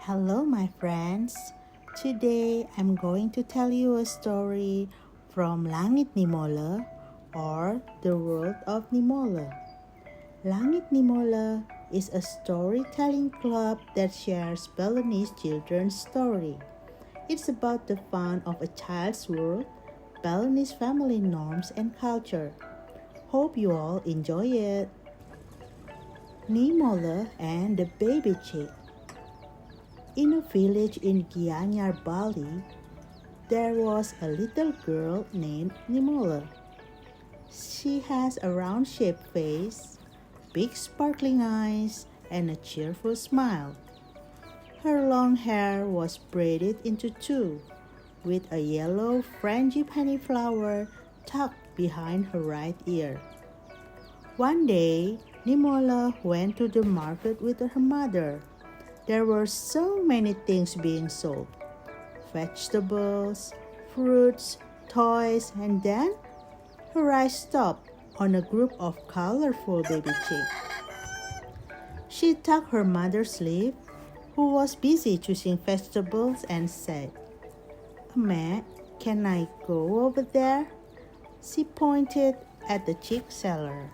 Hello, my friends. Today I'm going to tell you a story from Langit Ni Moleh or the world of Ni Moleh. Langit Ni Moleh is a storytelling club that shares Balinese children's story. It's about the fun of a child's world, Balinese family norms and culture. Hope you all enjoy it. Ni Moleh and the baby chick. In a village in Gianyar, Bali, there was a little girl named Ni Moleh. She has a round-shaped face, big sparkling eyes, and a cheerful smile. Her long hair was braided into two, with a yellow frangipani flower tucked behind her right ear. One day, Ni Moleh went to the market with her mother. There were so many things being sold: vegetables, fruits, toys, and then her eyes stopped on a group of colorful baby chicks. She tugged her mother's sleeve, who was busy choosing vegetables, and said, "Ma, can I go over there?" She pointed at the chick seller.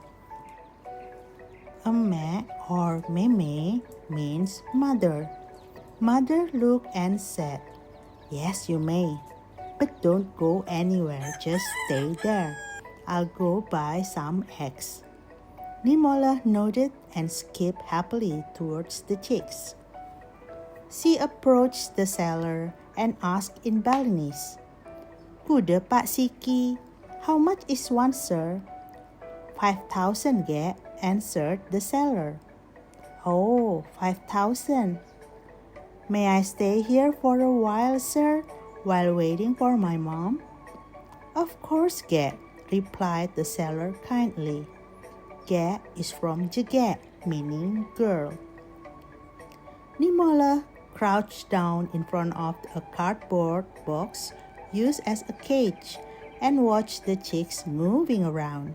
Amme or meme means mother. Mother looked and said, "Yes, you may, but don't go anywhere, just stay there. I'll go buy some eggs." Ni Moleh nodded and skipped happily towards the chicks. She approached the seller and asked in Balinese, "Kuda Pak Siki, how much is one, sir?" 5,000 ge, answered the seller. "Oh, 5,000. May I stay here for a while, sir, while waiting for my mom?" "Of course, ge," replied the seller kindly. Ge is from Jegeg, meaning girl. Ni Moleh crouched down in front of a cardboard box used as a cage and watched the chicks moving around.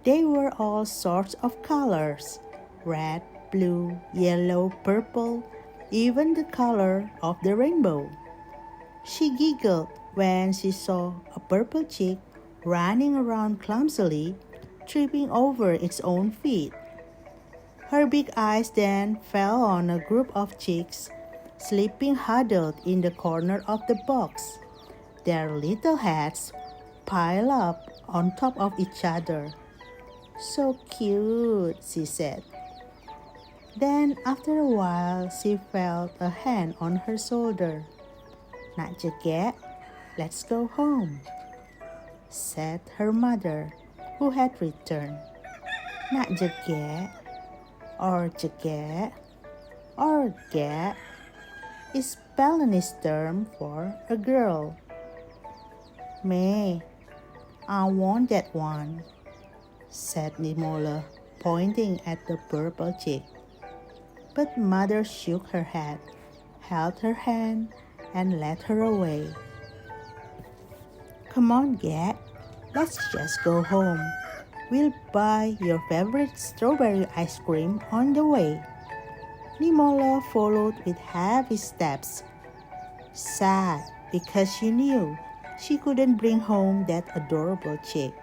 They were all sorts of colors: red, blue, yellow, purple, even the color of the rainbow. She giggled when she saw a purple chick running around clumsily, tripping over its own feet. Her big eyes then fell on a group of chicks sleeping huddled in the corner of the box. Their little heads piled up on top of each other. "So cute," she said. Then, after a while, she felt a hand on her shoulder. "Nak Jegeg, let's go home," said her mother, who had returned. Nak Jegeg or Jegeg or Ge is Balinese term for a girl. "May, I want that one," said Ni Moleh, pointing at the purple chick. But mother shook her head, held her hand, and led her away. "Come on, Ge, let's just go home. We'll buy your favorite strawberry ice cream on the way." Ni Moleh followed with heavy steps, sad because she knew she couldn't bring home that adorable chick.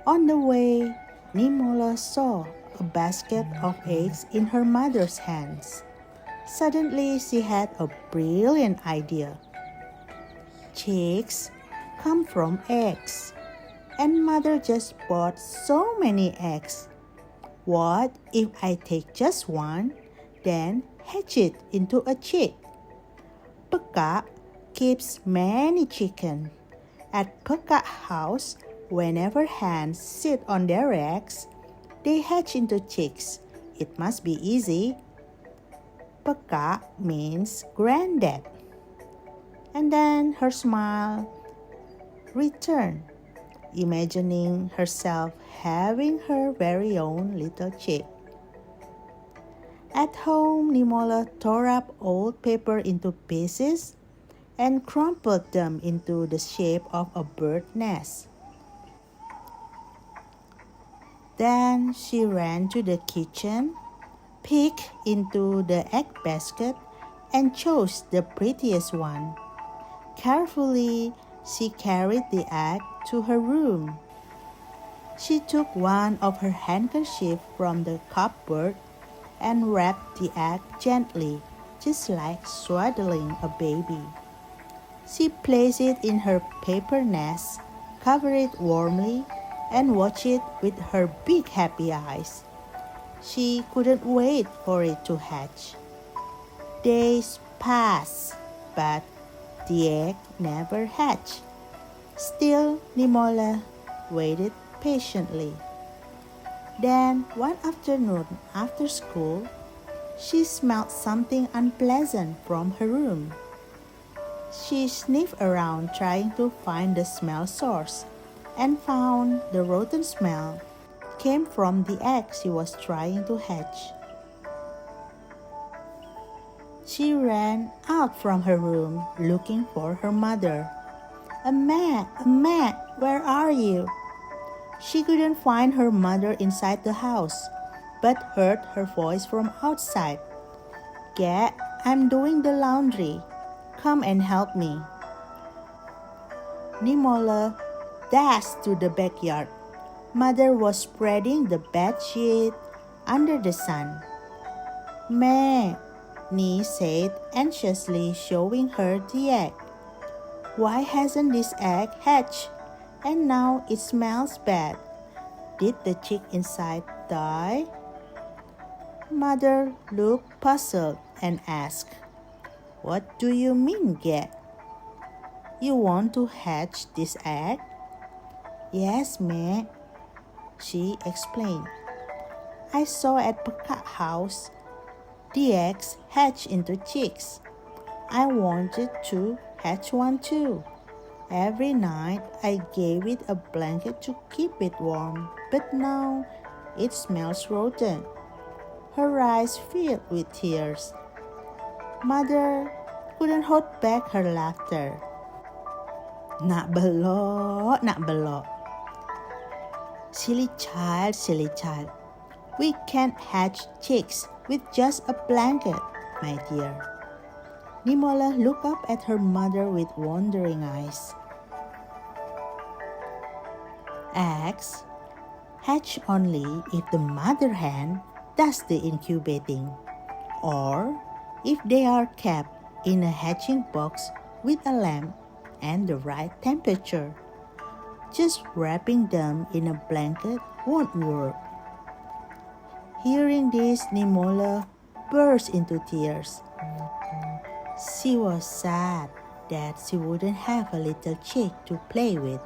On the way, Ni Moleh saw a basket of eggs in her mother's hands. Suddenly, she had a brilliant idea. Chicks come from eggs, and mother just bought so many eggs. What if I take just one, then hatch it into a chick? Pekak keeps many chickens. At Pekak house, whenever hens sit on their eggs, they hatch into chicks. It must be easy. Pekak means Granddad. And then her smile returned, imagining herself having her very own little chick. At home, Ni Moleh tore up old paper into pieces and crumpled them into the shape of a bird nest. Then she ran to the kitchen, peeked into the egg basket and chose the prettiest one. Carefully, she carried the egg to her room. She took one of her handkerchiefs from the cupboard and wrapped the egg gently, just like swaddling a baby. She placed it in her paper nest, covered it warmly, and watched it with her big happy eyes. She couldn't wait for it to hatch. Days passed, but the egg never hatched. Still, Ni Moleh waited patiently. Then, one afternoon after school, she smelled something unpleasant from her room. She sniffed around trying to find the smell source and found the rotten smell came from the egg she was trying to hatch. She ran out from her room looking for her mother. Amma, where are you? She couldn't find her mother inside the house, but heard her voice from outside. Gek, I'm doing the laundry. Come and help me. Ni Moleh dashed to the backyard. Mother was spreading the bed sheet under the sun. Meh, Ni said anxiously, showing her the egg. Why hasn't this egg hatched? And now it smells bad. Did the chick inside die? Mother looked puzzled and asked, What do you mean, Gek? You want to hatch this egg? Yes, ma'am, she explained. I saw at Pekak house the eggs hatch into chicks. I wanted to hatch one too. Every night I gave it a blanket to keep it warm, but now it smells rotten. Her eyes filled with tears. Mother couldn't hold back her laughter. Nak belok. Silly child. We can't hatch chicks with just a blanket, my dear. Ni Moleh looked up at her mother with wondering eyes. Eggs hatch only if the mother hen does the incubating, or if they are kept in a hatching box with a lamp and the right temperature. Just wrapping them in a blanket won't work. Hearing this, Ni Moleh burst into tears. She was sad that she wouldn't have a little chick to play with.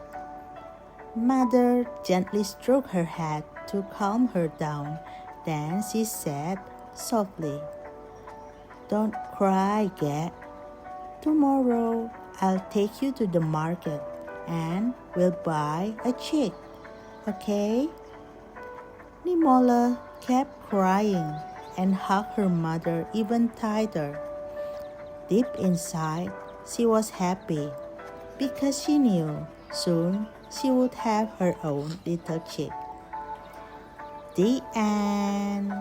Mother gently stroked her head to calm her down. Then she said softly, Don't cry, Gek. Tomorrow I'll take you to the market and we'll buy a chick, okay? Ni Moleh kept crying and hugged her mother even tighter. Deep inside, she was happy because she knew soon she would have her own little chick. The end.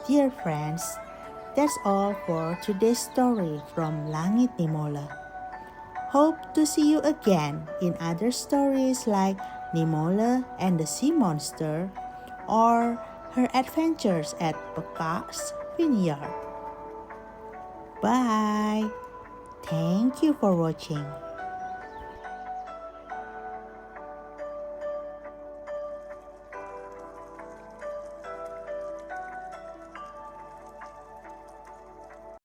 Dear friends, that's all for today's story from Langit Ni Moleh. Hope to see you again in other stories like Ni Moleh and the Sea Monster or her adventures at Pekak's vineyard. Bye. Thank you for watching.